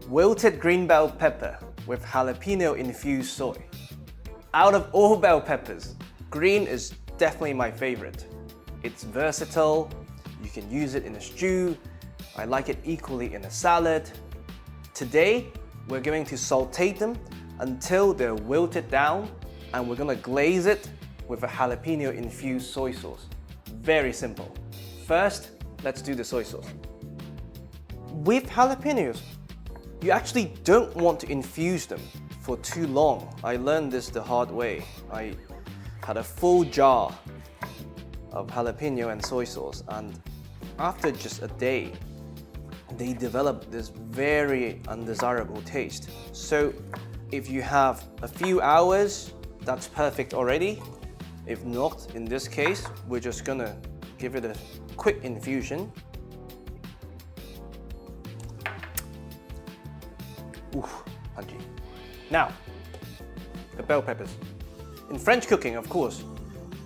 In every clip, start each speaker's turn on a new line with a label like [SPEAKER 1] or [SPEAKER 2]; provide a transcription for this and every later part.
[SPEAKER 1] Wilted green bell pepper with jalapeno infused soy. Out of all bell peppers, green is definitely my favorite. It's versatile, you can use it in a stew, I like it equally in a salad. Today, we're going to saute them until they're wilted down, and we're gonna glaze it with a jalapeno infused soy sauce. Very simple. First, let's do the soy sauce. With jalapenos, you actually don't want to infuse them for too long. I learned this the hard way. I had a full jar of jalapeno and soy sauce, and after just a day, they develop this very undesirable taste. So if you have a few hours, that's perfect already. If not, in this case, we're just gonna give it a quick infusion. Oof, punchy. Now, the bell peppers. In French cooking, of course,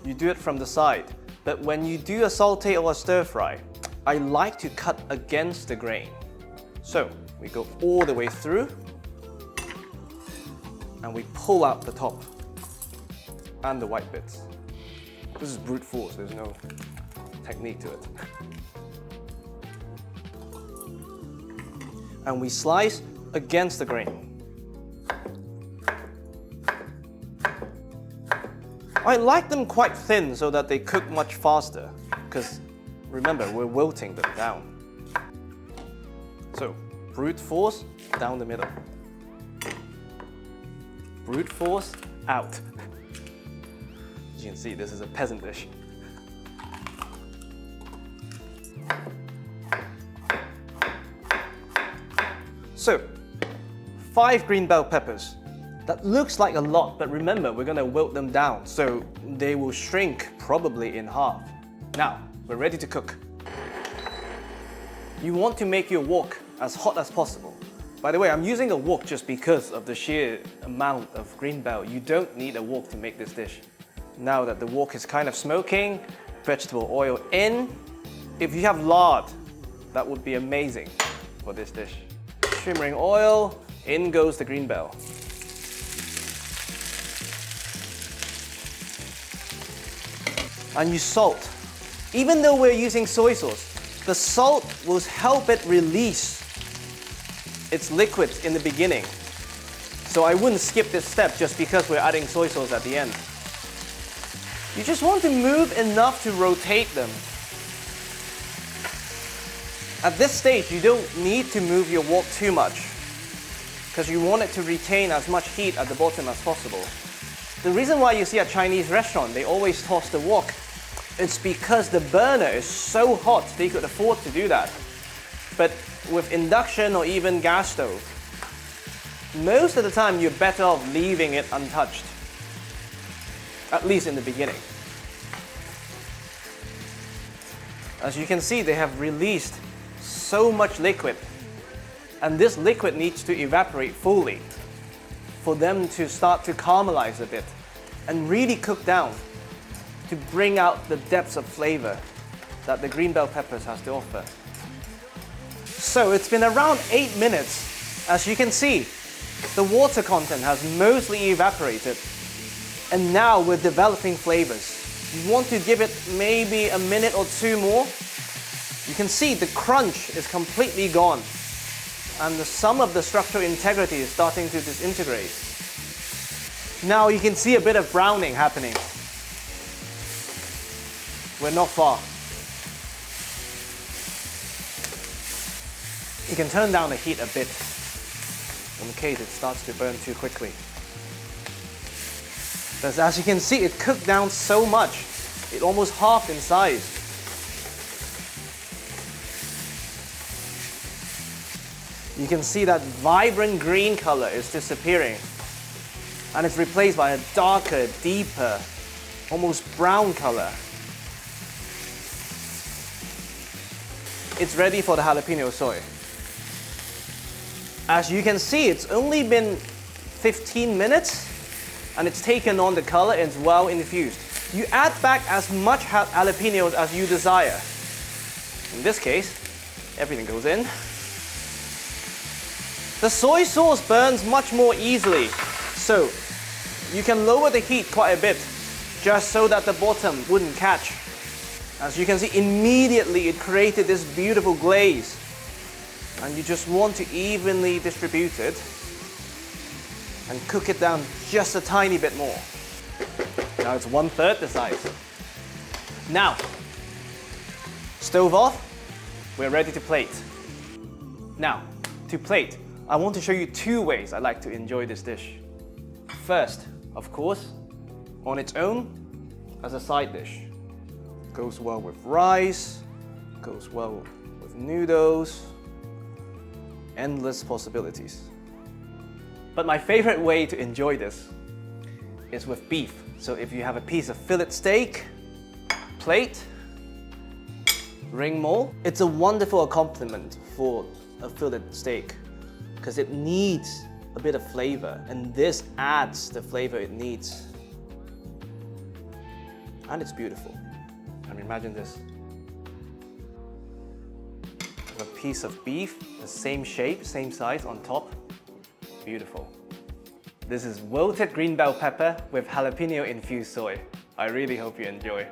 [SPEAKER 1] you do it from the side. But when you do a saute or a stir fry, I like to cut against the grain. So we go all the way through and we pull out the top and the white bits. This is brute force, there's no technique to it. And we slice against the grain. I like them quite thin so that they cook much faster, because remember, we're wilting them down. So, brute force down the middle. Brute force out. As you can see, this is a peasant dish. So, 5 green bell peppers. That looks like a lot, but remember, we're gonna wilt them down, so they will shrink probably in half. Now, we're ready to cook. You want to make your wok as hot as possible. By the way, I'm using a wok just because of the sheer amount of green bell. You don't need a wok to make this dish. Now that the wok is kind of smoking, vegetable oil in. If you have lard, that would be amazing for this dish. Shimmering oil, in goes the green bell. And you salt. Even though we're using soy sauce, the salt will help it release its liquids in the beginning. So I wouldn't skip this step just because we're adding soy sauce at the end. You just want to move enough to rotate them. At this stage, you don't need to move your wok too much because you want it to retain as much heat at the bottom as possible. The reason why you see at Chinese restaurant, they always toss the wok, it's because the burner is so hot they could afford to do that. But with induction or even gas stove, most of the time you're better off leaving it untouched, at least in the beginning. As you can see, they have released so much liquid, and this liquid needs to evaporate fully for them to start to caramelize a bit and really cook down to bring out the depths of flavor that the green bell peppers has to offer. So it's been around 8 minutes. As you can see, the water content has mostly evaporated, and now we're developing flavors. You want to give it maybe a minute or 2 more. You can see the crunch is completely gone, and some of the structural integrity is starting to disintegrate. Now you can see a bit of browning happening. We're not far. You can turn down the heat a bit in case it starts to burn too quickly. But as you can see, it cooked down so much, it almost halved in size. You can see that vibrant green color is disappearing, and it's replaced by a darker, deeper, almost brown color. It's ready for the jalapeno soy. As you can see, it's only been 15 minutes and it's taken on the color and it's well infused. You add back as much jalapenos as you desire. In this case, everything goes in. The soy sauce burns much more easily, so you can lower the heat quite a bit, just so that the bottom wouldn't catch. As you can see, immediately it created this beautiful glaze. And you just want to evenly distribute it and cook it down just a tiny bit more. Now it's 1/3 the size. Now, stove off, we're ready to plate. Now, to plate, I want to show you 2 ways I like to enjoy this dish. First, of course, on its own, as a side dish. Goes well with rice, goes well with noodles, endless possibilities. But my favorite way to enjoy this is with beef. So if you have a piece of fillet steak, plate, ring maul, it's a wonderful accompaniment for a fillet steak because it needs a bit of flavor, and this adds the flavor it needs. And it's beautiful. I mean, imagine this. A piece of beef, the same shape, same size on top. Beautiful. This is wilted green bell pepper with jalapeno infused soy. I really hope you enjoy.